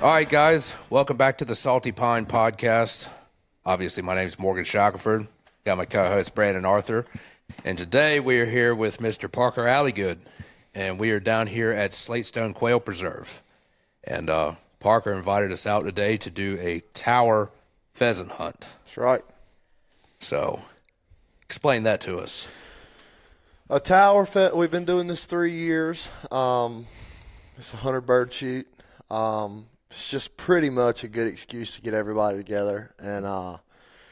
All right, guys, welcome back to the Salty Pine Podcast. Obviously, my name is Morgan Shackelford. Got my co-host Brandon Arthur, and today we are here with Mr. Parker Alligood, and we are down here at Slate Stone Quail Preserve. And Parker invited us out today to do a tower pheasant hunt. That's right. So, explain that to us. A tower we've been doing this 3 years. It's a 100-bird shoot. It's just pretty much a good excuse to get everybody together and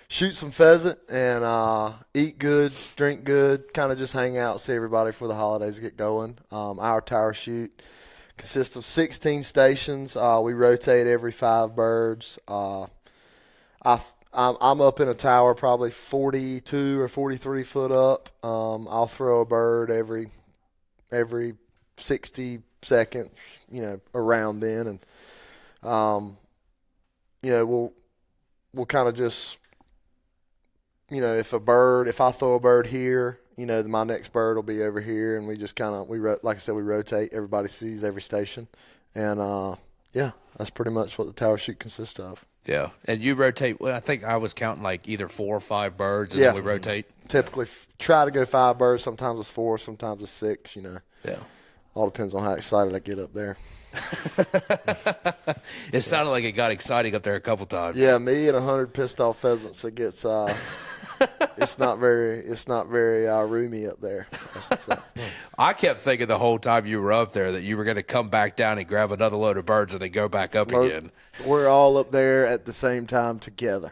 shoot some pheasant and eat good, drink good, kind of just hang out, see everybody for the holidays get going. Our tower shoot consists of 16 stations. We rotate every 5 birds. I'm up in a tower probably 42 or 43 foot up. I'll throw a bird every 60 seconds, around then, and we'll kind of just, if I throw a bird here, my next bird will be over here, and we just kind of, like I said, we rotate. Everybody sees every station, and that's pretty much what the tower shoot consists of. Yeah, and you rotate. Well, I think I was counting like either 4 or 5 birds, and then we rotate. Typically, try to go 5 birds. Sometimes it's 4, sometimes it's 6. Yeah. All depends on how excited I get up there. It sounded like it got exciting up there a couple times. Yeah, me and 100 pissed off pheasants. It gets it's not very roomy up there. I kept thinking the whole time you were up there that you were going to come back down and grab another load of birds and then go back up again. We're all up there at the same time together.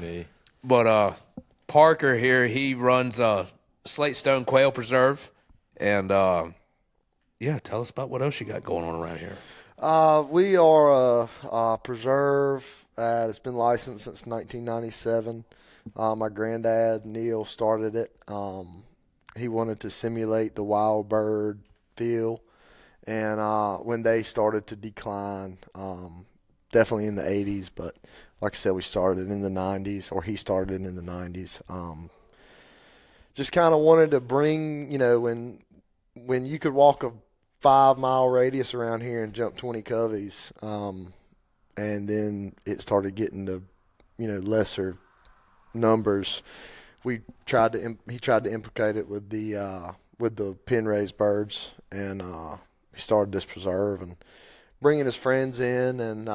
Me. But Parker here, he runs Slate Stone Quail Preserve, and tell us about what else you got going on around here. We are a preserve that's been licensed since 1997. My granddad, Neil, started it. He wanted to simulate the wild bird feel, and when they started to decline, definitely in the 80s, but like I said, we started in the 90s, or he started in the 90s. Just kind of wanted to bring, when you could walk a 5-mile radius around here and jump 20 coveys, and then it started getting to, lesser numbers. He tried to implicate it with the pen raised birds, and he started this preserve and bringing his friends in, and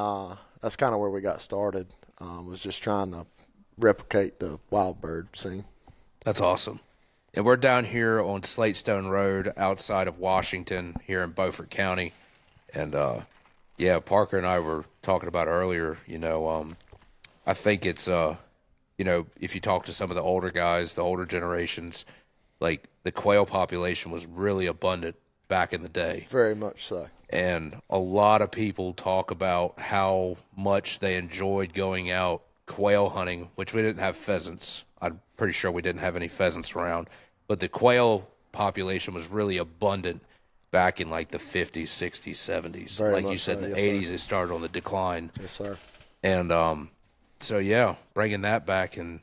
that's kind of where we got started. Was just trying to replicate the wild bird scene. That's awesome. And we're down here on Slatestone Road outside of Washington here in Beaufort County. And, Parker and I were talking about earlier, I think it's, if you talk to some of the older guys, the older generations, like the quail population was really abundant back in the day. Very much so. And a lot of people talk about how much they enjoyed going out quail hunting, which we didn't have pheasants. I'm pretty sure we didn't have any pheasants around. But the quail population was really abundant back in like the 50s, 60s, 70s. Very like much you said, so. in the Yes, 80s, sir. it started on the decline. Yes, sir. And bringing that back, and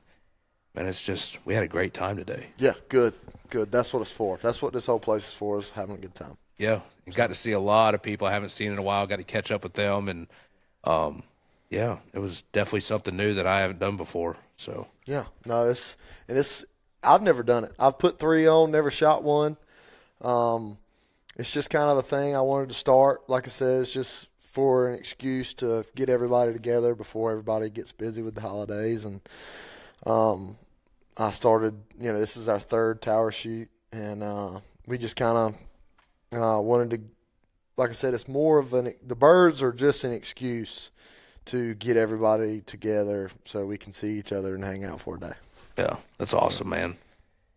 man, it's just, we had a great time today. Yeah, good. That's what it's for. That's what this whole place is for, is having a good time. Yeah, you got to see a lot of people I haven't seen in a while, got to catch up with them, and it was definitely something new that I haven't done before. So yeah, no, it's I've never done it. I've put 3 on, never shot one. It's just kind of a thing I wanted to start. Like I said, it's just for an excuse to get everybody together before everybody gets busy with the holidays. And I started, this is our 3rd tower shoot, and we just kind of wanted to, like I said, it's more of the birds are just an excuse to get everybody together so we can see each other and hang out for a day. Yeah, that's awesome, man.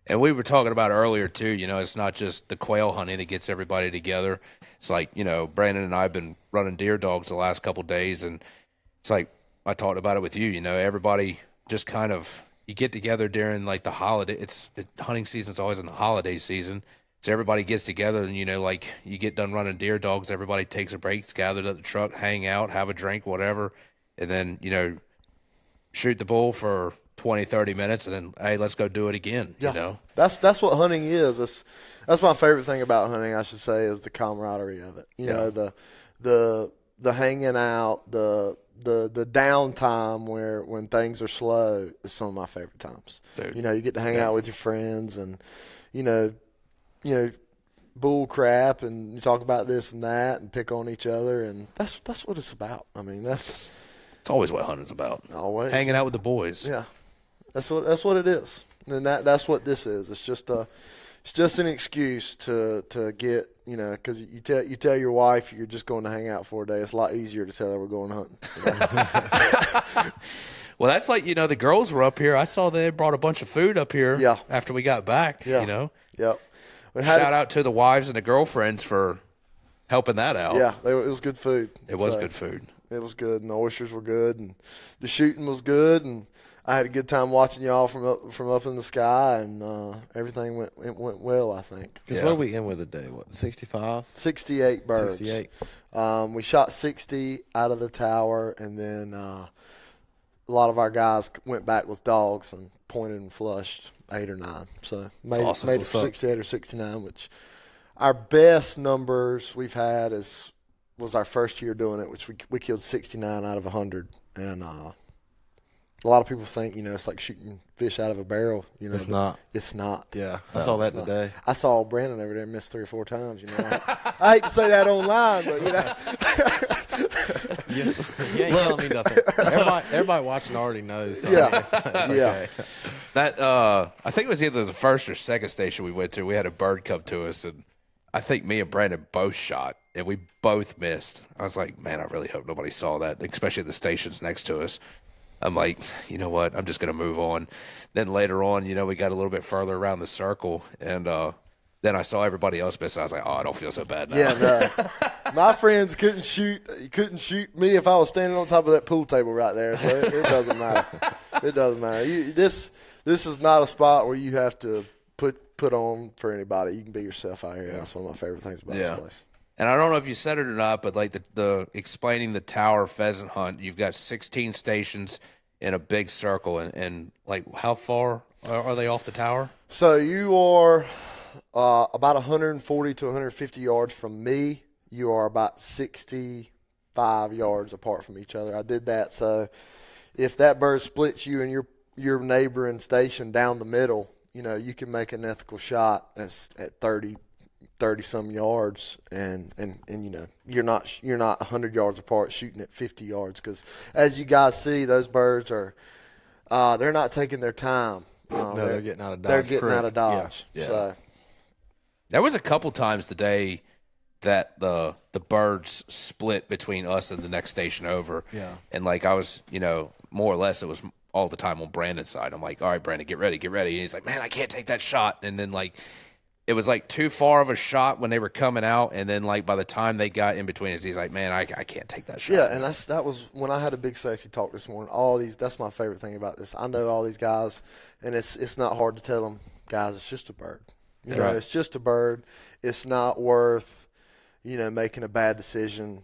And we were talking about earlier, too, it's not just the quail hunting that gets everybody together. It's like, Brandon and I have been running deer dogs the last couple of days, and it's like I talked about it with you, everybody just kind of, you get together during, like, the holiday. Hunting season's always in the holiday season. So everybody gets together and, you get done running deer dogs, everybody takes a break, gathered at the truck, hang out, have a drink, whatever, and then, shoot the bull for 20, 30 minutes, and then, hey, let's go do it again, Yeah. you know? That's what hunting is. That's my favorite thing about hunting, I should say, is the camaraderie of it. You know, the hanging out, the downtime when things are slow is some of my favorite times. Dude. You know, you get to hang out with your friends and, you know, bull crap, and you talk about this and that and pick on each other, and that's what it's about. I mean, it's always what hunting's about. Always hanging out with the boys. Yeah, that's what it is, and that's what this is. It's just an excuse to get, you know, because you tell your wife you're just going to hang out for a day. It's a lot easier to tell her we're going hunting. You know? Well, that's like, you know, the girls were up here. I saw they brought a bunch of food up here after we got back, you know. Yep. Shout out to the wives and the girlfriends for helping that out. Yeah, it was good food. It was good food. It was good, and the oysters were good, and the shooting was good, and I had a good time watching y'all from up in the sky, and everything went well, I think. Because what did we end with today? What, 65? 68 birds. 68. We shot 60 out of the tower, and then a lot of our guys went back with dogs and pointed and flushed 8 or 9. So made it for 68 or 69, which our best numbers we've had was our first year doing it, which we killed 69 out of 100. And a lot of people think, you know, it's like shooting fish out of a barrel. You know, it's not. It's not. Yeah, I saw that today. I saw Brandon over there miss 3 or 4 times. You know, I hate to say that online, but you know. You ain't telling me nothing. Everybody watching already knows. So Yeah. it's okay. That I think it was either the first or second station we went to. We had a bird come to us, and I think me and Brandon both shot, and we both missed. I was like, man, I really hope nobody saw that, especially the stations next to us. I'm like, you know what? I'm just going to move on. Then later on, you know, we got a little bit further around the circle, and then I saw everybody else miss. I was like, oh, I don't feel so bad now. Yeah, no. My friends couldn't shoot me if I was standing on top of that pool table right there. So it doesn't matter. It doesn't matter. This is not a spot where you have to put on for anybody. You can be yourself out here. Yeah. That's one of my favorite things about this place. And I don't know if you said it or not, but like the explaining the tower pheasant hunt, you've got 16 stations in a big circle, and like how far are they off the tower? So you are about 140 to 150 yards from me. You are about 65 yards apart from each other. I did that so if that bird splits you and your neighboring station down the middle, you know, you can make an ethical shot that's at 30 some yards, and you know, you're not 100 yards apart shooting at 50 yards, because as you guys see, those birds are they're not taking their time. They're getting out of dodge. They're getting out of dodge. Yeah. So there was a couple times today that the birds split between us and the next station over. Yeah. And like I was, you know, more or less it was all the time on Brandon's side. I'm like, all right, Brandon, get ready. And he's like, man, I can't take that shot. And then like it was like too far of a shot when they were coming out, and then like by the time they got in between us, he's like, man, I can't take that shot. Yeah, and that was when I had a big safety talk this morning. That's my favorite thing about this. I know all these guys, and it's not hard to tell them, guys, it's just a bird. You know, it's just a bird. It's not worth, you know, making a bad decision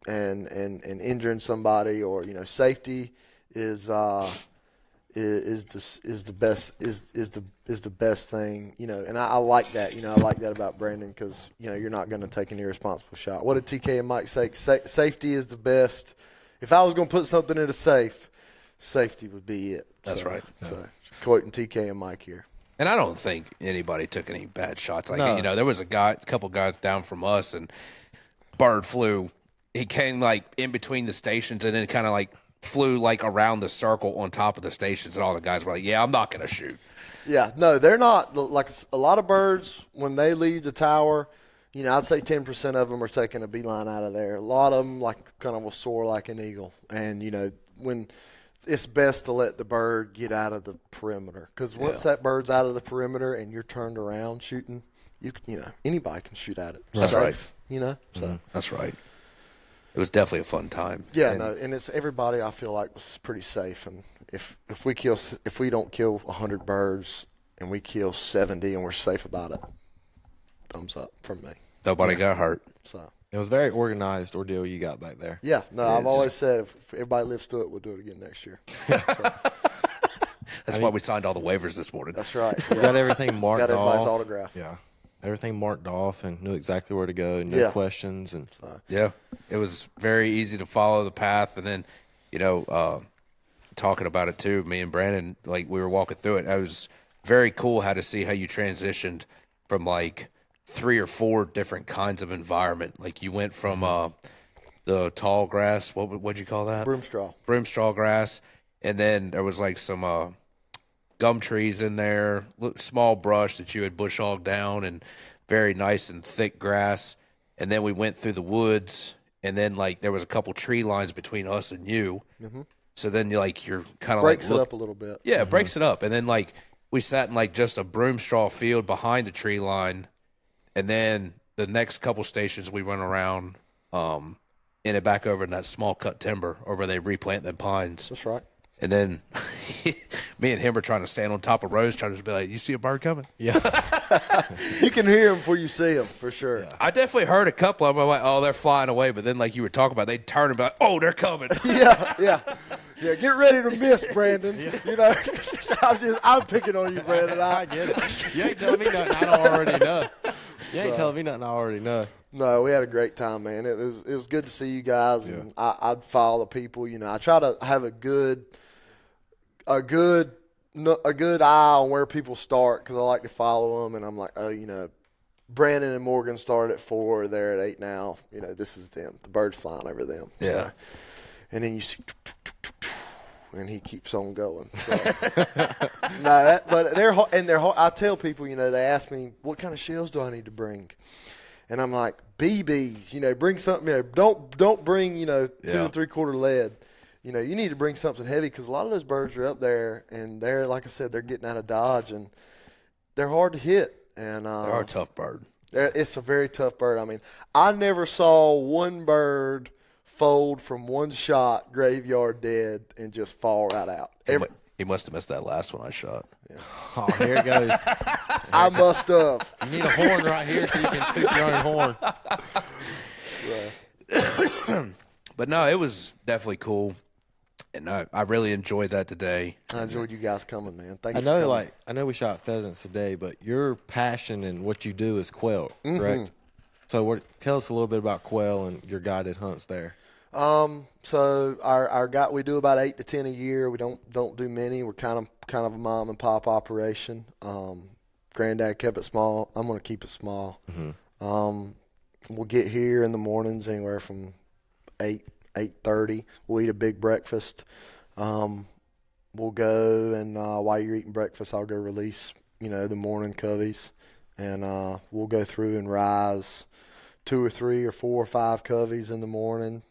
and injuring somebody, or, you know, safety is the best thing, you know, and I like that. You know, I like that about Brandon, because, you know, you're not going to take an irresponsible shot. What did TK and Mike say? Safety is the best. If I was going to put something in a safe, safety would be it. That's right. So quoting TK and Mike here. And I don't think anybody took any bad shots. Like, you know, there was a couple guys down from us, and bird flew. He came like in between the stations, and then kind of like flew like around the circle on top of the stations, and all the guys were like, yeah, I'm not going to shoot. Yeah, no, they're not. Like a lot of birds, when they leave the tower, you know, I'd say 10% of them are taking a beeline out of there. A lot of them like kind of will soar like an eagle. And, you know, when it's best to let the bird get out of the perimeter, because once that bird's out of the perimeter and you're turned around shooting, you know, anybody can shoot at it. That's safe, right. You know, so That's right. It was definitely a fun time. yeah, and it's everybody. I feel like was pretty safe, and if we don't kill 100 birds and we kill 70 and we're safe about it, thumbs up from me. Nobody got hurt. So It was a very organized ordeal you got back there. yeah, no, I've always said if everybody lives through it, we'll do it again next year. So, That's why we signed all the waivers this morning. That's right. We got everything marked Got everybody's off. autograph. Yeah. Everything marked off and knew exactly where to go. No questions. And Yeah, it was very easy to follow the path. And then, talking about it too, me and Brandon, like we were walking through it. It was very cool how to see how you transitioned from like 3 or 4 different kinds of environment. Like you went from the tall grass. What'd you call that? Broomstraw grass, and then there was like some gum trees in there, small brush that you had bush hogged down, and very nice and thick grass. And then we went through the woods, and then like there was a couple tree lines between us and you. Mm-hmm. So then you're kind of breaks it up a little bit. Yeah, it breaks it up, and then like we sat in like just a broomstraw field behind the tree line, and then the next couple stations we went around. And it back over in that small cut timber or where they replant them pines. That's right. And then me and him were trying to stand on top of rows, trying to be like, "You see a bird coming?" Yeah. You can hear them before you see them, for sure. Yeah. I definitely heard a couple of them. I'm like, "Oh, they're flying away." But then, like you were talking about, they'd turn and be like, "Oh, they're coming." Yeah. Get ready to miss, Brandon. Yeah. I'm picking on you, Brandon. I get it. You ain't telling me nothing I don't already know. You ain't telling me nothing I already know. No, we had a great time, man. It was good to see you guys, and I'd follow the people. I try to have a good eye on where people start because I like to follow them. And I'm like, Brandon and Morgan started at 4, they're at 8 now. This is them. The bird's flying over them. Yeah, and then you see, and he keeps on going. So. I tell people, they ask me what kind of shells do I need to bring. And I'm like, BBs, bring something, don't bring, 2 3/4 lead. You need to bring something heavy because a lot of those birds are up there and they're, like I said, they're getting out of Dodge and they're hard to hit. And they're a tough bird. It's a very tough bird. I mean, I never saw one bird fold from one shot, graveyard dead, and just fall right out. He must have missed that last one I shot. Yeah. Oh, here it goes. I must have. You need a horn right here so you can toot your own horn. But no, it was definitely cool, and I really enjoyed that today. I enjoyed you guys coming, man. Thank you. I know we shot pheasants today, but your passion and what you do is quail, correct? So tell us a little bit about quail and your guided hunts there. So our guy, we do about 8 to 10 a year. We don't do many. We're kind of a mom and pop operation. Granddad kept it small. I'm going to keep it small. Mm-hmm. We'll get here in the mornings anywhere from 8:30. We'll eat a big breakfast. We'll go and while you're eating breakfast, I'll go release, the morning coveys, and we'll go through and rise 2 or 3 or 4 or 5 coveys in the morning.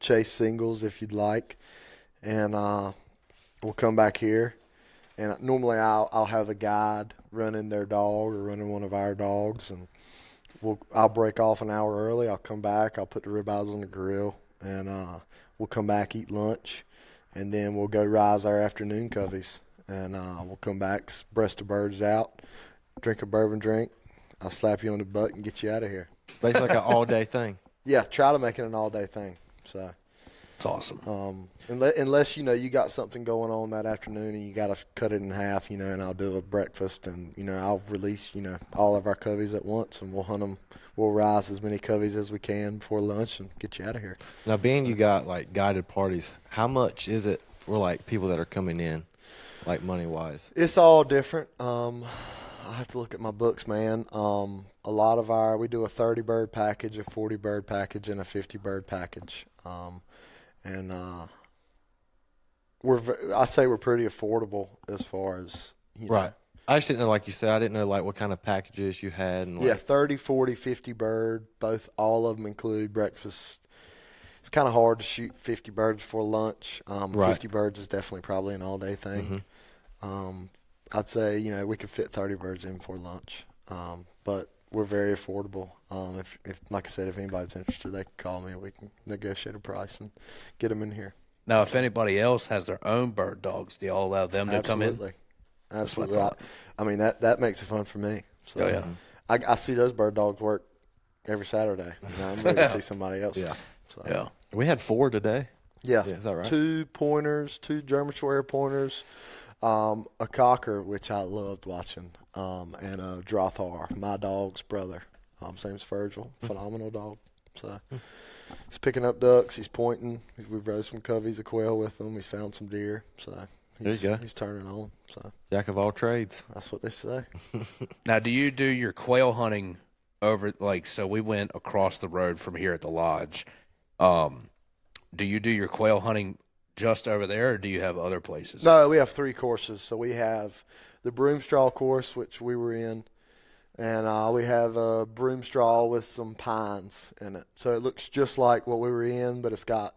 Chase singles if you'd like, and we'll come back here. And normally I'll have a guide running their dog or running one of our dogs, and I'll break off an hour early. I'll come back. I'll put the ribeyes on the grill, and we'll come back, eat lunch, and then we'll go rise our afternoon coveys. And we'll come back, breast the birds out, drink a bourbon drink. I'll slap you on the butt and get you out of here. Basically like an all-day thing. Yeah, try to make it an all-day thing. So it's awesome. Unless you got something going on that afternoon and you got to cut it in half, and I'll do a breakfast and I'll release all of our coveys at once and we'll hunt them. We'll rise as many coveys as we can before lunch and get you out of here. Now, being you got like guided parties, how much is it for like people that are coming in, like money wise? It's all different. I have to look at my books, man. A lot of we do a 30 bird package, a 40 bird package, and a 50 bird package. I'd say we're pretty affordable as far as right. I just didn't know, like you said, I didn't know like what kind of packages you had. And 30, 40, 50 bird. All of them include breakfast. It's kind of hard to shoot 50 birds before lunch. 50 birds is definitely probably an all day thing. Mm-hmm. I'd say we could fit 30 birds in before lunch, but we're very affordable. If like I said, if anybody's interested, they can call me. We can negotiate a price and get them in here. Now, if anybody else has their own bird dogs, do y'all allow them to come in? Absolutely. I mean, that makes it fun for me. So, yeah. I see those bird dogs work every Saturday. I'm ready to see somebody else's. Yeah. So. Yeah. We had 4 today. Yeah. Is that right? 2 pointers, 2 German Short Hair pointers, A cocker, which I loved watching, and a Drothar, my dog's brother. His name's Virgil. Phenomenal dog. So he's picking up ducks. He's pointing. We've raised some coveys of quail with him. He's found some deer. So There you go. he's turning on. So Jack of all trades. that's what they say. Now, do you do your quail hunting over, like, so we went across the road from here at the lodge. Do you do your quail hunting just over there, or do you have other places? No, we have 3 courses. So we have the Broomstraw course, which we were in, and we have a Broomstraw with some pines in it. So it looks just like what we were in, but it's got,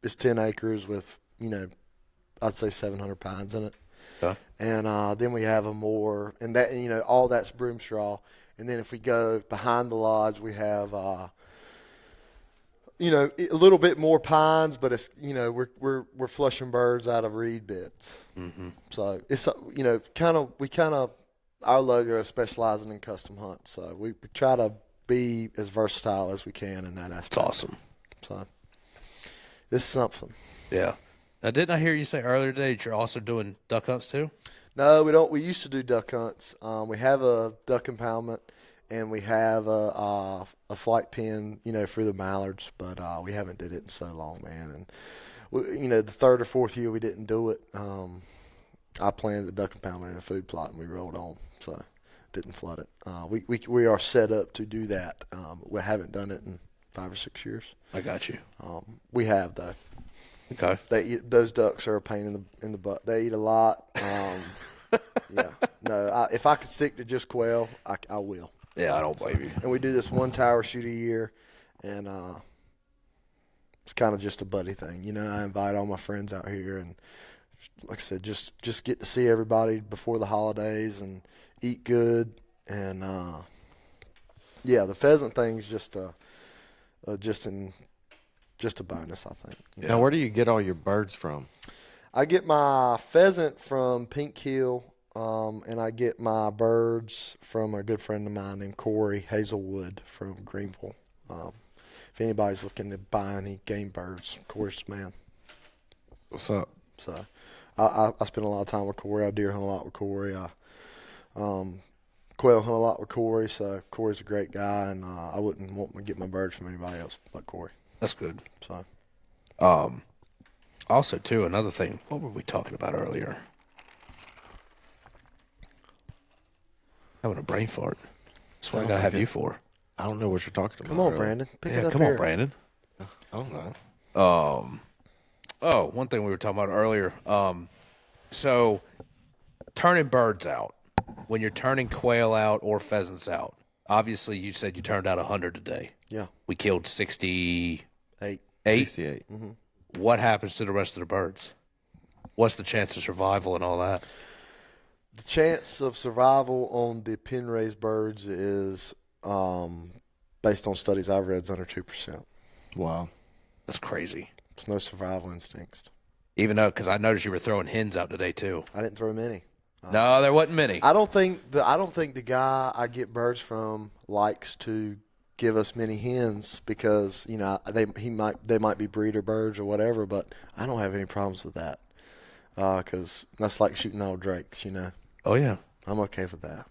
it's 10 acres with, I'd say 700 pines in it. Okay. And then we have a more, and that, all that's Broomstraw. And then if we go behind the lodge, we have, a little bit more pines, but it's, we're flushing birds out of reed beds. Mm-hmm. So it's, our logo is specializing in custom hunts. So we try to be as versatile as we can in that aspect. It's awesome. So it's something. Yeah. Now, didn't I hear you say earlier today that you're also doing duck hunts too? No, we don't. We used to do duck hunts. We have a duck impoundment, and we have a flight pen, for the mallards, but we haven't did it in so long, man. And the 3rd or 4th year we didn't do it. I planted a duck impoundment in a food plot, and we rolled on, so didn't flood it. We are set up to do that. We haven't done it in 5 or 6 years. I got you. We have though. Okay. Those ducks are a pain in the butt. They eat a lot. Yeah. No, if I could stick to just quail, I will. Yeah, I don't blame you. And we do this 1 tower shoot a year, and it's kind of just a buddy thing. I invite all my friends out here, and like I said, just get to see everybody before the holidays and eat good. And the pheasant thing's just a bonus, I think. Now, where do you get all your birds from? I get my pheasant from Pink Hill, and I get my birds from a good friend of mine named Corey Hazelwood from Greenville. If anybody's looking to buy any game birds, Corey's the man. What's up? So I spend a lot of time with Corey. I deer hunt a lot with Corey. I quail hunt a lot with Corey. So Corey's a great guy, and I wouldn't want to get my birds from anybody else but Corey. That's good. So, also, too, another thing. What were we talking about earlier? Having a brain fart. That's what I gotta have you for. I don't know what you're talking about. come on, Brandon. Pick it up Come here. on, Brandon. I don't know. Oh, one thing we were talking about earlier. So turning birds out. When you're turning quail out or pheasants out, obviously you said you turned out 100 today. Yeah. We killed 68. 68. Mm-hmm. What happens to the rest of the birds? What's the chance of survival and all that? The chance of survival on the pen raised birds is, based on studies I've read, is under 2%. Wow. That's crazy. There's no survival instincts. Even though, because I noticed you were throwing hens out today too. I didn't throw many. No, there wasn't many. I don't think the guy I get birds from likes to give us many hens because they might be breeder birds or whatever, but I don't have any problems with that because that's like shooting all drakes. Oh yeah, I'm okay with that.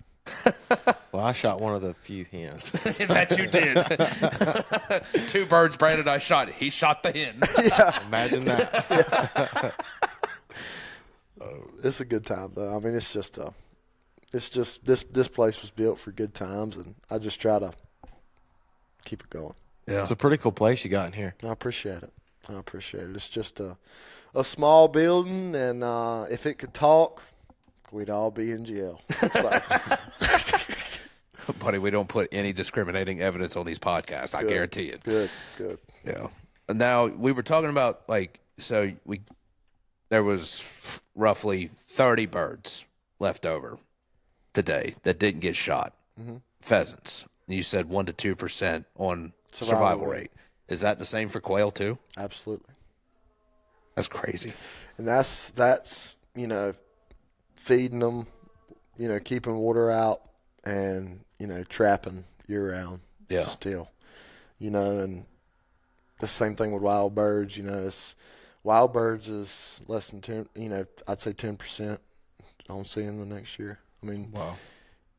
Well, I shot one of the few hens. that you did. 2 birds Brandon and I shot. He shot the hen. Imagine that. It's a good time though. I mean, it's just this place was built for good times, and I just try to keep it going. Yeah, It's a pretty cool place you got in here. I appreciate it. It's just a small building, and if it could talk, we'd all be in jail. buddy, we don't put any discriminating evidence on these podcasts. I guarantee it. Good. Yeah. And now we were talking about there was roughly 30 birds left over today that didn't get shot. Mm-hmm. Pheasants. You said 1% to 2% on survival rate. Is that the same for quail too? Absolutely. That's crazy. And that's feeding them, keeping water out, and trapping year round. Yeah. Still, and the same thing with wild birds. It's Wild birds is less than 10. I'd say 10% on seeing them next year. I mean, Wow.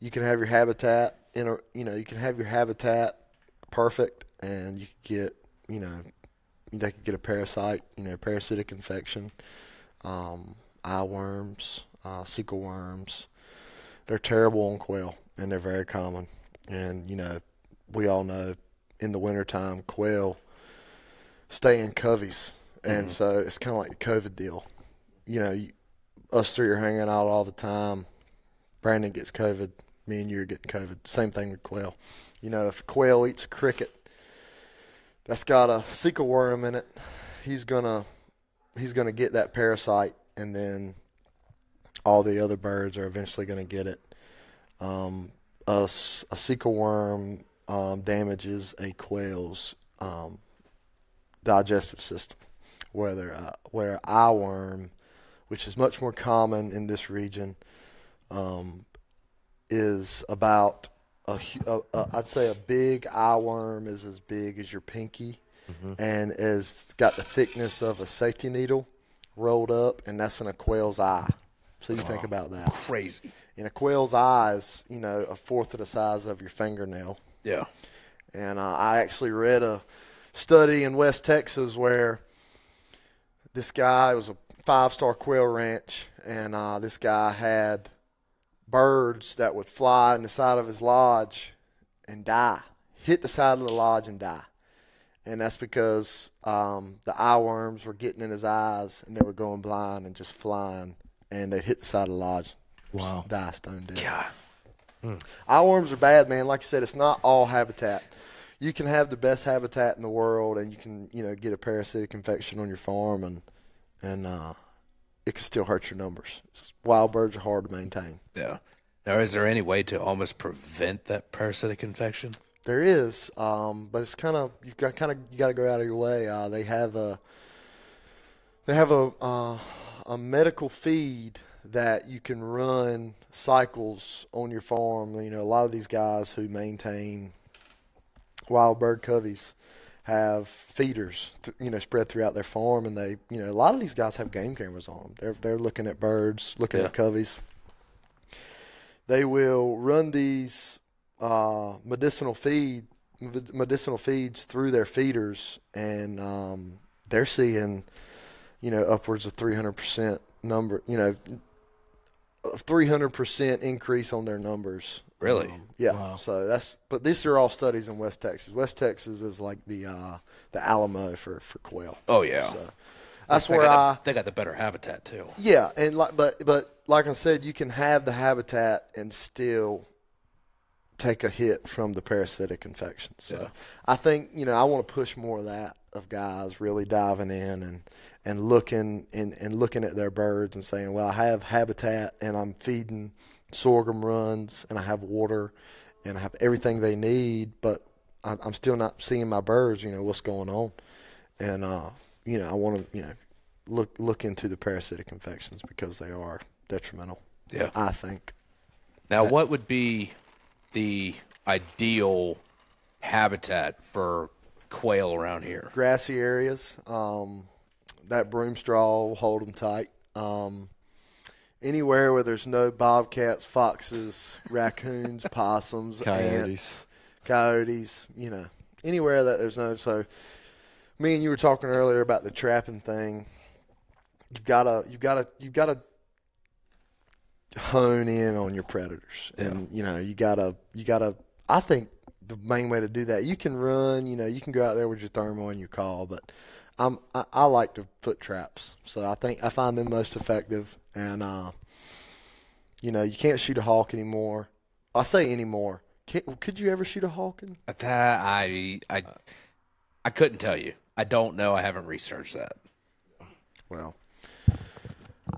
you can have your habitat perfect, and you could get, they could get a parasite, parasitic infection, eye worms, cecal worms. They're terrible on quail, and they're very common. And, we all know in the wintertime, quail stay in coveys. And so it's kind of like the COVID deal. Us three are hanging out all the time. Brandon gets COVID. Me and you are getting COVID. Same thing with quail. If a quail eats a cricket that's got a cecal worm in it, he's gonna get that parasite, and then all the other birds are eventually gonna get it. A cecal worm damages a quail's digestive system, where eye worm, which is much more common in this region, is about I'd say a big eye worm is as big as your pinky, and is got the thickness of a safety needle rolled up, and that's in a quail's eye. So you think about that. Crazy. In a quail's eye is, a fourth of the size of your fingernail. Yeah. And I actually read a study in West Texas where this guy, it was a 5-star quail ranch, and this guy had birds that would fly in the side of his lodge and die, hit the side of the lodge and die. And that's because the eye worms were getting in his eyes, and they were going blind and just flying, and they'd hit the side of the lodge. Wow. Die stone dead. God. Eye worms are bad, man. Like I said, it's not all habitat. You can have the best habitat in the world, and you can, get a parasitic infection on your farm, and it can still hurt your numbers. Wild birds are hard to maintain. Yeah. Now, is there any way to almost prevent that parasitic infection? There is, but it's kind of you got to go out of your way. They have a medical feed that you can run cycles on your farm. A lot of these guys who maintain wild bird coveys have feeders, spread throughout their farm, and they, a lot of these guys have game cameras on them. They're looking at birds, looking at coveys. They will run these medicinal feeds through their feeders, and they're seeing, upwards of 300% number, 300% increase on their numbers. Really? Yeah. Wow. So but these are all studies in West Texas. West Texas is like the Alamo for quail. Oh, yeah. So that's where they got the better habitat, too. Yeah, and but like I said, you can have the habitat and still take a hit from the parasitic infections. So I think, I want to push more of that, of guys really diving in and looking at their birds and saying, well, I have habitat and I'm feeding sorghum runs and I have water and I have everything they need, but I'm still not seeing my birds, what's going on. And, I want to, look into the parasitic infections because they are detrimental. Yeah. I think. Now, what would be the ideal habitat for quail around here? Grassy areas. That broom straw will hold them tight. Anywhere where there's no bobcats, foxes, raccoons, possums, ants, coyotes, anywhere that there's no. So, me and you were talking earlier about the trapping thing. You've got to hone in on your predators, and you gotta. I think the main way to do that, you can run. You can go out there with your thermal and your call, but I like the foot traps. So I find them most effective, and you can't shoot a hawk anymore. I say anymore. Could you ever shoot a hawk? I couldn't tell you. I don't know. I haven't researched that. Well,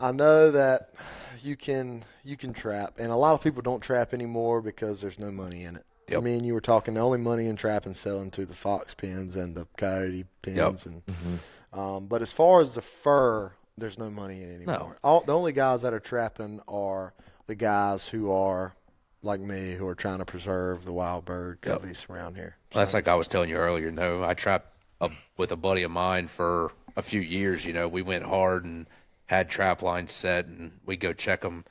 I know that you can trap, and a lot of people don't trap anymore because there's no money in it. Yep. I mean, you were talking the only money in trapping selling to the fox pens and the coyote pens, and but as far as the fur, there's no money in it anymore. The only guys that are trapping are the guys who are like me, who are trying to preserve the wild bird coveys around here. Well, that's like I was telling you earlier. No, I trapped with a buddy of mine for a few years, we went hard and had trap lines set, and we go check them.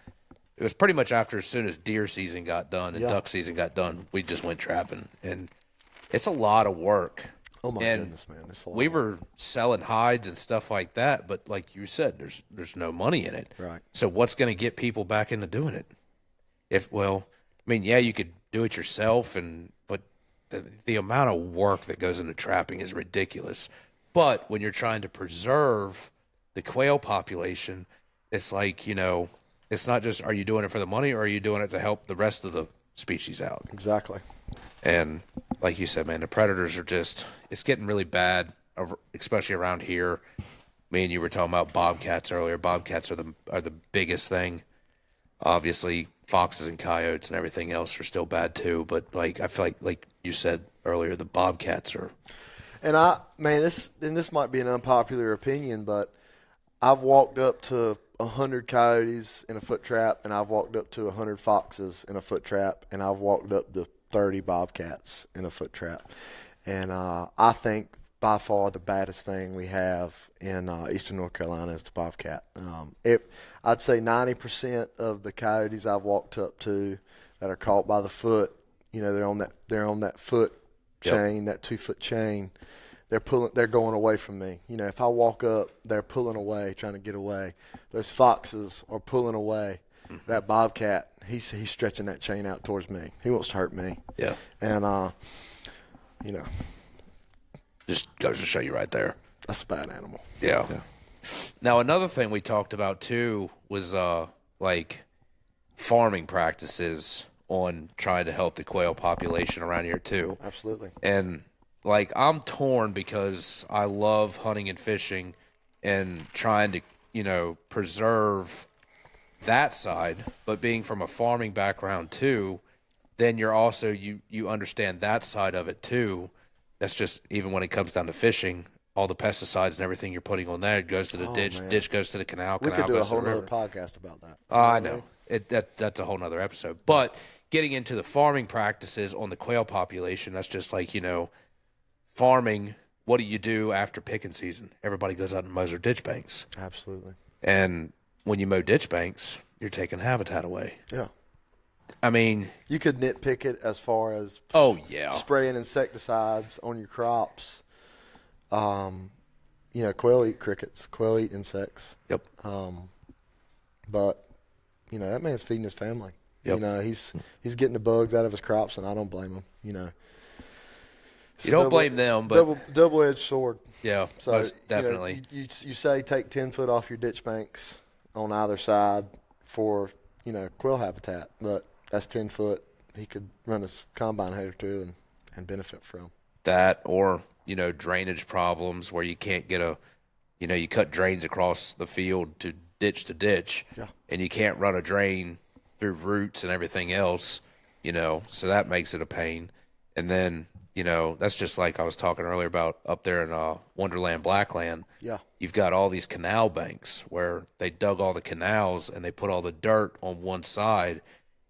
It was pretty much after as soon as deer season got done and duck season got done, we just went trapping, and it's a lot of work. Oh my goodness, man! It's a lot. We were selling hides and stuff like that, but like you said, there's no money in it. Right. So what's going to get people back into doing it? You could do it yourself, but the amount of work that goes into trapping is ridiculous. But when you're trying to preserve the quail population, it's like, it's not just, are you doing it for the money or are you doing it to help the rest of the species out? Exactly. And like you said, man, the predators are it's getting really bad, especially around here. Me and you were talking about bobcats earlier. Bobcats are the biggest thing. Obviously, foxes and coyotes and everything else are still bad too. But I feel like you said earlier, the bobcats are. And this might be an unpopular opinion, but I've walked up to 100 coyotes in a foot trap, and I've walked up to 100 foxes in a foot trap, and I've walked up to 30 bobcats in a foot trap. And I think by far the baddest thing we have in eastern North Carolina is the bobcat. I'd say 90% of the coyotes I've walked up to that are caught by the foot, they're on that foot chain, that 2-foot chain. They're going away from me. If I walk up, they're pulling away, trying to get away. Those foxes are pulling away. That bobcat, he's stretching that chain out towards me. He wants to hurt me. Yeah. And just goes to show you right there. That's a bad animal. Yeah. Now another thing we talked about too was farming practices on trying to help the quail population around here too. Absolutely. And I'm torn because I love hunting and fishing and trying to, preserve that side, but being from a farming background too, then you're also, you understand that side of it too. That's just, even when it comes down to fishing, all the pesticides and everything you're putting on there goes to the ditch, man. Ditch goes to the canal, We canal could do a goes to the whole other river. podcast about that. I know. That's a whole nother episode. But getting into the farming practices on the quail population, that's just farming, what do you do after picking season? Everybody goes out and mows their ditch banks. Absolutely. And when you mow ditch banks, you're taking habitat away. Yeah. I mean, you could nitpick it as far as spraying insecticides on your crops. Quail eat crickets, quail eat insects. Yep. But that man's feeding his family. Yep. He's getting the bugs out of his crops, and I don't blame him. You don't blame them, but double-edged sword. Yeah, so most definitely. You say take 10 foot off your ditch banks on either side for quail habitat, but that's 10 foot. He could run his combine header to and benefit from that, or drainage problems where you can't get you cut drains across the field to ditch, and you can't run a drain through roots and everything else, so that makes it a pain. And then that's just like I was talking earlier about up there in Wonderland Blackland. Yeah. You've got all these canal banks where they dug all the canals and they put all the dirt on one side,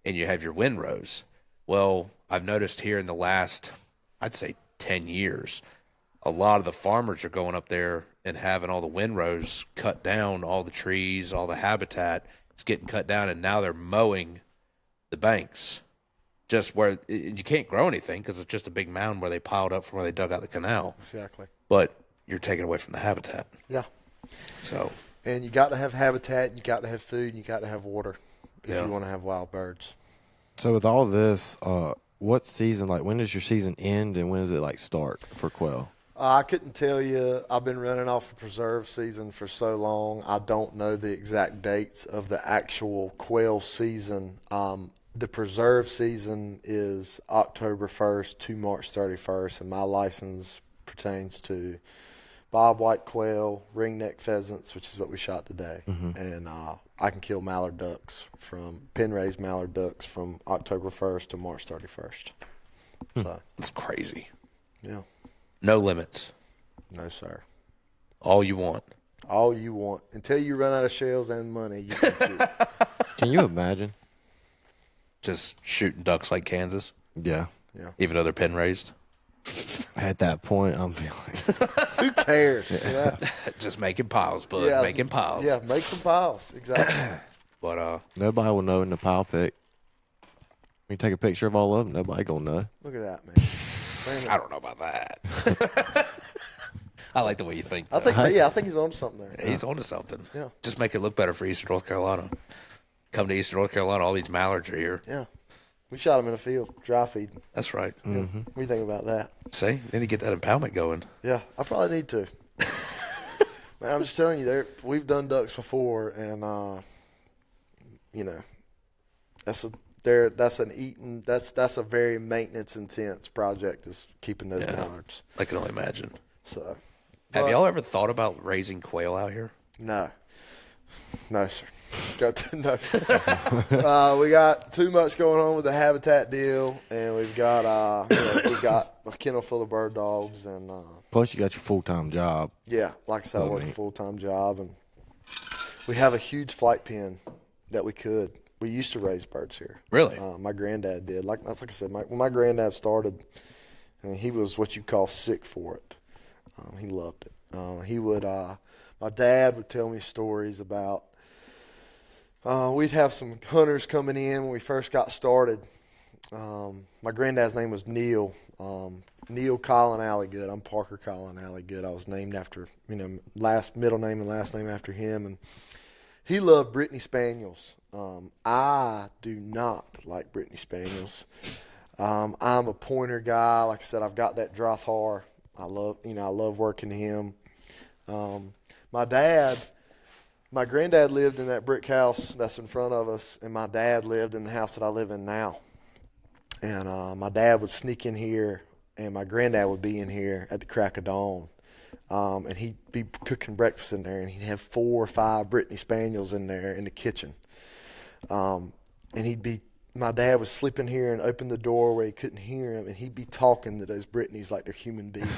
and you have your windrows. Well, I've noticed here in the last, I'd say 10 years, a lot of the farmers are going up there and having all the windrows cut down, all the trees, all the habitat. It's getting cut down, and now they're mowing the banks. Just where you can't grow anything because it's just a big mound where they piled up from where they dug out the canal. Exactly. But you're taking away from the habitat. Yeah. So. And you got to have habitat, you got to have food, and you got to have water if you want to have wild birds. So with all this, what season, when does your season end and when does it start for quail? I couldn't tell you. I've been running off the preserve season for so long. I don't know the exact dates of the actual quail season. The preserve season is October 1st to March 31st, and my license pertains to bobwhite quail, ringneck pheasants, which is what we shot today, and I can kill mallard ducks pen-raised mallard ducks from October 1st to March 31st. So that's crazy. Yeah. No limits. No, sir. All you want. All you want. Until you run out of shells and money, you can shoot. Can you imagine? Just shooting ducks like Kansas. Yeah. Yeah. Even though they're pen raised. At that point, I'm feeling. Who cares? Yeah. Just making piles, bud. Making piles. Yeah, make some piles. Exactly. But Nobody will know in the pile pick. When you take a picture of all of them, nobody gonna know. Look at that, man. I don't know about that. I like the way you think. I think, I think he's on something there. He's onto something. Yeah. Just make it look better for Eastern North Carolina. Come to Eastern North Carolina, all these mallards are here. Yeah. We shot him in a field, dry feeding. That's right. Yeah. What do you think about that? See, then you get that impoundment going. Yeah, I probably need to. Man, I'm just telling you, we've done ducks before, and that's a very maintenance intense project, is keeping those mallards. I can only imagine. So, have y'all ever thought about raising quail out here? No, sir. No. We got too much going on with the habitat deal, and we've got a kennel full of bird dogs, and Plus, you got your full-time job. yeah, like I said, I work a full-time job, and we have a huge flight pen that we used to raise birds here. Really? My granddad did. Like I said, when my granddad started, and he was what you call sick for it. He loved it. My dad would tell me stories about. We'd have some hunters coming in when we first got started. My granddad's name was Neil. Neil Colin Alligood. I'm Parker Colin Alligood. I was named after, middle name and last name after him. And he loved Brittany Spaniels. I do not like Brittany Spaniels. I'm a pointer guy. Like I said, I've got that Drothar. I love working him. My granddad lived in that brick house that's in front of us, and my dad lived in the house that I live in now. And my dad would sneak in here, and my granddad would be in here at the crack of dawn. And he'd be cooking breakfast in there, and he'd have 4 or 5 Brittany Spaniels in there in the kitchen. And my dad would slip in here and open the door where he couldn't hear him, and he'd be talking to those Brittany's like they're human beings,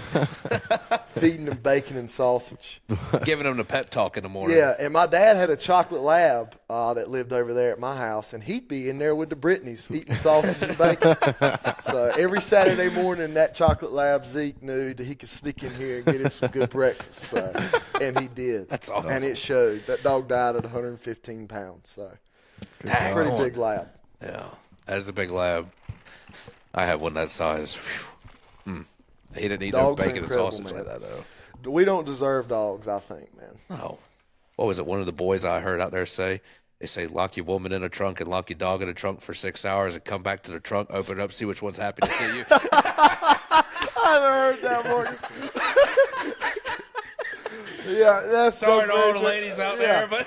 feeding them bacon and sausage. Giving them the pep talk in the morning. Yeah, and my dad had a chocolate lab that lived over there at my house, and he'd be in there with the Brittany's eating sausage and bacon. So every Saturday morning, that chocolate lab Zeke knew that he could sneak in here and get him some good breakfast. So, and he did. That's awesome. And it showed. That dog died at 115 pounds. So Dang. pretty big lab. Yeah, that is a big lab. I have one that size. He didn't eat no Dogs are bacon and incredible, sausage man. like that, though. We don't deserve dogs, I think, man. Oh. What was it? One of the boys I heard out there say, they say, lock your woman in a trunk and lock your dog in a trunk for 6 hours and come back to the trunk, open it up, see which one's happy to see you. I haven't heard that, Morgan. Yeah, that's Sorry to all the very ladies out yeah. there, but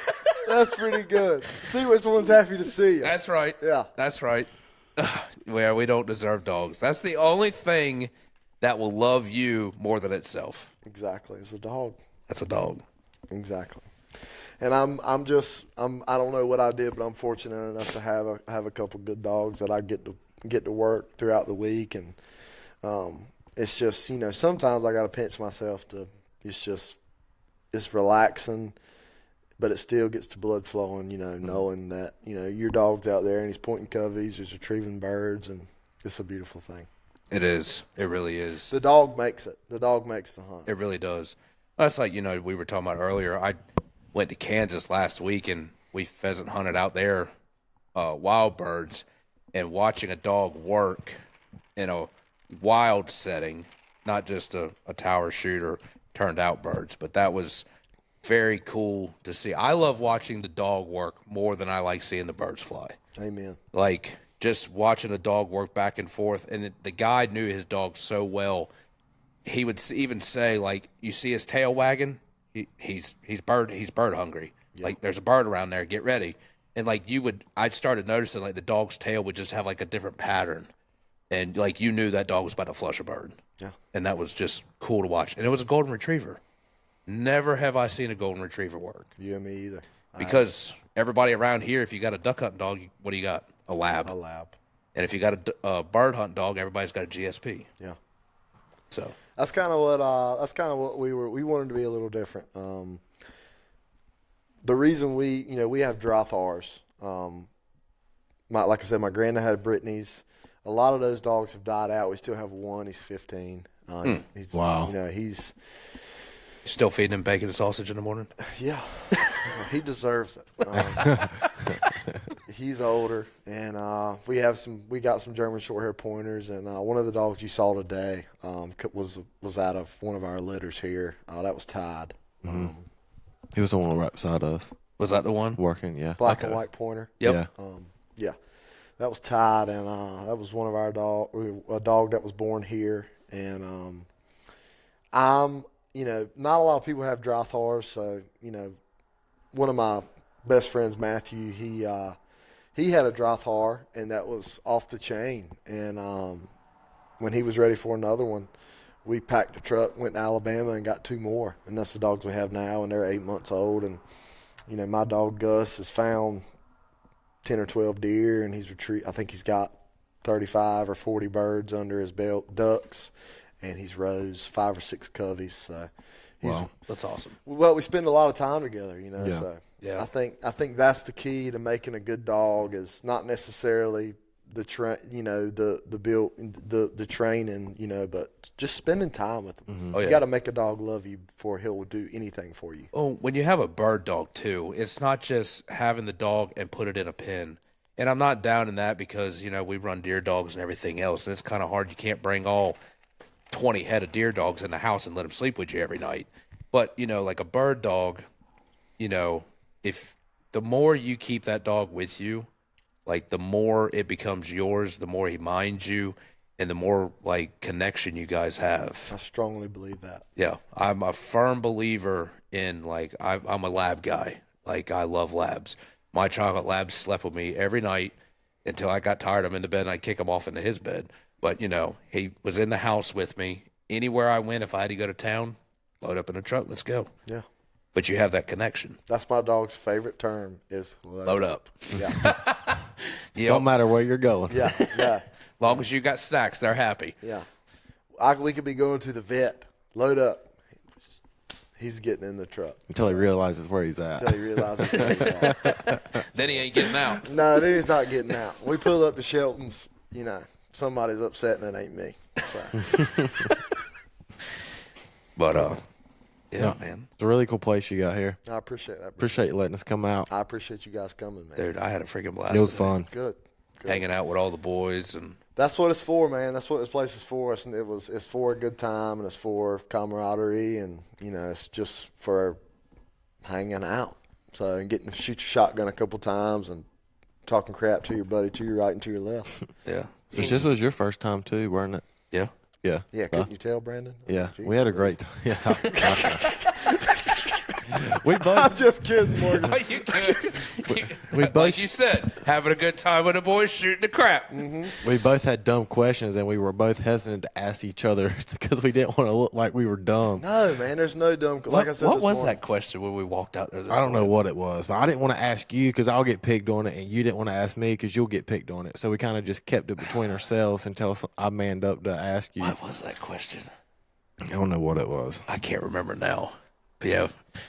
That's pretty good. See which one's happy to see you. that's right. Yeah. That's right. Well, we don't deserve dogs. That's the only thing that will love you more than itself. Exactly. It's a dog. That's a dog. Exactly. And I don't know what I did, but I'm fortunate enough to have a couple good dogs that I get to work throughout the week, and it's just, sometimes I got to pinch myself it's relaxing, but it still gets the blood flowing, knowing that, your dog's out there and he's pointing coveys, he's retrieving birds, and it's a beautiful thing. It is. It really is. The dog makes it. The dog makes the hunt. It really does. That's like, we were talking about earlier. I went to Kansas last week, and we pheasant hunted out there, wild birds, and watching a dog work in a wild setting, not just a tower shooter turned out birds, but that was very cool to see. I love watching the dog work more than I like seeing the birds fly. Amen. Like, just watching a dog work back and forth, and the guy knew his dog so well. He would even say, like, you see his tail wagging, he's bird hungry. Yep. Like, there's a bird around there, get ready. And like I started noticing, like, the dog's tail would just have like a different pattern, and like you knew that dog was about to flush a bird. Yeah. And that was just cool to watch. And it was a golden retriever. Never have I seen a golden retriever work. You and me either. Because everybody around here, if you got a duck hunting dog, what do you got? A lab. A lab. And if you got a bird hunting dog, everybody's got a GSP. Yeah. So that's kind of what we wanted to be a little different. The reason we have Drothars. Like I said, my granddad had Brittany's. a lot of those dogs have died out. We still have one. He's 15. He's Wow. He's Still feeding him bacon and sausage in the morning? yeah. He deserves it. He's older, and we got some German Shorthair pointers, and one of the dogs you saw today was out of one of our litters here. That was Tide. He was the one right beside us. Was that the one? Working, yeah. Black and white pointer. Yep. Yeah. Yeah, that was Tide, and that was one of our a dog that was born here. And not a lot of people have dry thars, so one of my best friends, Matthew, he had a dry thar, and that was off the chain. And when he was ready for another one, we packed a truck, went to Alabama, and got 2 more. And that's the dogs we have now, and they're 8 months old. And my dog Gus has found 10 or 12 deer, and I think he's got 35 or 40 birds under his belt, ducks, and he's rose 5 or 6 coveys. So Wow, that's awesome. Well, we spend a lot of time together, Yeah. So Yeah. I think that's the key to making a good dog is not necessarily the training, but just spending time with them. Oh, yeah. You got to make a dog love you before he'll do anything for you. Oh, when you have a bird dog too, it's not just having the dog and put it in a pen. And I'm not down in that because, we run deer dogs and everything else, and it's kind of hard. You can't bring all 20 head of deer dogs in the house and let them sleep with you every night. But, like a bird dog, if the more you keep that dog with you, like the more it becomes yours, the more he minds you, and the more like connection you guys have. I strongly believe that. Yeah, I'm a firm believer in I'm a lab guy. Like I love labs. My chocolate lab slept with me every night until I got tired of him in the bed and I'd kick him off into his bed. But he was in the house with me. Anywhere I went, if I had to go to town, load up in a truck, let's go. Yeah. But you have that connection. That's my dog's favorite term is Load up. Yeah. Yep. Don't matter where you're going. Yeah. Yeah. Long as you got snacks, they're happy. Yeah. We could be going to the vet. Load up. He's getting in the truck. Until he realizes where he's at. Until he realizes where he's at. Then he ain't getting out. No, then he's not getting out. We pull up to Shelton's, somebody's upset and it ain't me. So. But, yeah, man. It's a really cool place you got here. I appreciate that. Bro. Appreciate you letting us come out. I appreciate you guys coming, man. Dude, I had a freaking blast. It was today. fun. Good. Hanging out with all the boys and That's what it's for, man. That's what this place is for. It's for a good time and it's for camaraderie and it's just for hanging out. So and getting to shoot your shotgun a couple times and talking crap to your buddy to your right and to your left. yeah. So this was your first time too, weren't it? Yeah. Yeah. Yeah, couldn't you tell, Brandon? Yeah. Gee, We had a great time. Yeah. We I'm both just kidding, Morgan. Are you good? we Like both you said, having a good time with the boys shooting the crap. we both had dumb questions and we were both hesitant to ask each other because we didn't want to look like we were dumb. No, man, there's no dumb. Like I said, What this was morning, that question when we walked out there this I don't know morning? what it was, but I didn't want to ask you because I'll get picked on it, and you didn't want to ask me because you'll get picked on it. So we kind of just kept it between ourselves until I manned up to ask you. What was that question? I don't know what it was. I can't remember now. But yeah. there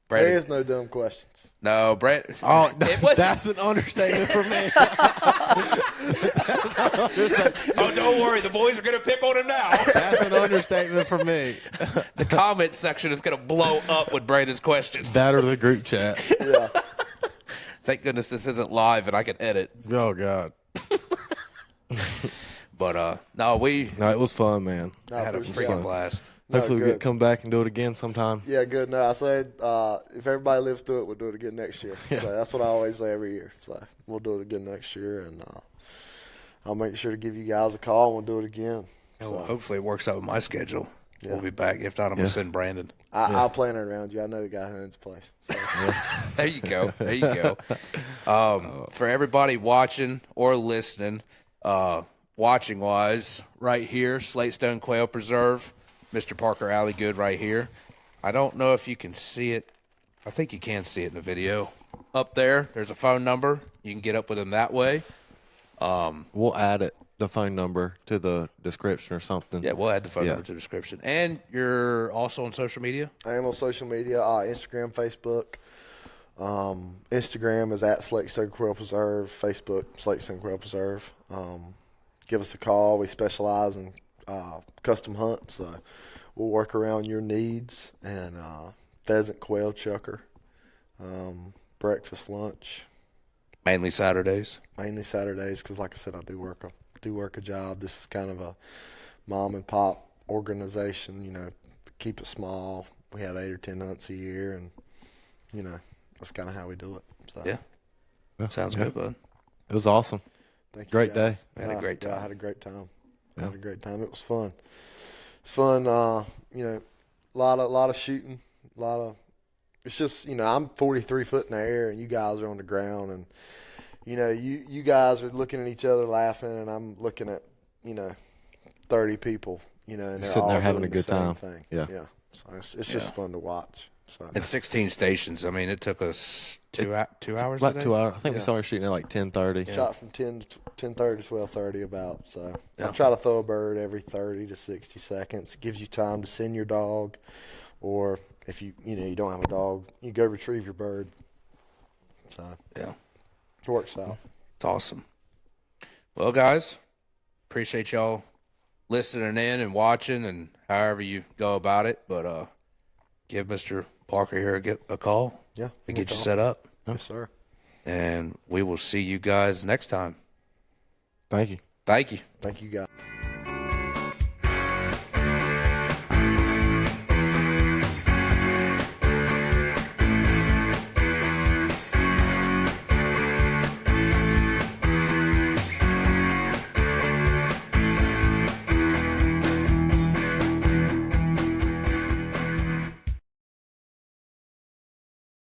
Brandon, is no dumb questions. no, Brand. Oh, it was. that's an understatement for me. Oh, don't worry, the boys are gonna pick on him now. That's an understatement for me. The comment section is gonna blow up with Brandon's questions. That or the group chat. Yeah. Thank goodness this isn't live and I can edit. Oh God. But no, we No, it was fun, man. No, had a appreciate freaking it. blast. No, Hopefully we good. get come back and do it again sometime. Yeah, good. No, I said if everybody lives through it, we'll do it again next year. So that's what I always say every year. So we'll do it again next year, and I'll make sure to give you guys a call and we'll do it again. Yeah, well, hopefully it works out with my schedule. Yeah. We'll be back. If not, I'm gonna send Brandon. I'll plan it around you. I know the guy who owns the place. So. There you go. There you go. For everybody watching or listening, watching wise, right here, Slate Stone Quail Preserve, Mr. Parker Alligood right here. I don't know if you can see it. I think you can see it in the video. Up there, there's a phone number. You can get up with him that way. We'll add the phone number to the description or something. Yeah, we'll add the phone Yeah. number to the description. And you're also on social media? I am on social media, Instagram, Facebook. Instagram is at Slate Stone Quail Preserve. Facebook, Slate Stone Quail Preserve. give us a call. We specialize in custom hunts, so we'll work around your needs. And pheasant, quail, chucker, breakfast, lunch. Mainly Saturdays. Mainly Saturdays, because like I said, I do work a job. This is kind of a mom and pop organization. You know, keep it small. We have 8 or 10 hunts a year, and you know that's kind of how we do it. So. Yeah. Sounds good, bud. It was awesome. Thank you, Great day. guys. I had a great time. Yeah, I had a great time. Yeah. I had a great time. It was fun. It's fun. You know, a lot of shooting. A lot of. It's just, you know, I'm 43 foot in the air, and you guys are on the ground, and you know, you guys are looking at each other laughing, and I'm looking at, you know, 30 people, you know, and they're Sitting all there having doing a good the same time. thing. Yeah. Yeah. So it's just fun to watch. So And 16 stations. I mean, it took us 2 hours. About today? 2 hours. I think we Yeah. started shooting at like 10:30. shot from 10:30 to 12:30 about. So Yeah. I try to throw a bird every 30 to 60 seconds. It gives you time to send your dog, or if you don't have a dog, you go retrieve your bird. So Yeah. it works out. It's awesome. Well, guys, appreciate y'all listening in and watching and however you go about it. But give Mr. Parker here a call Yeah. to get you set up. Yes, sir. And we will see you guys next time. Thank you. Thank you. Thank you, guys.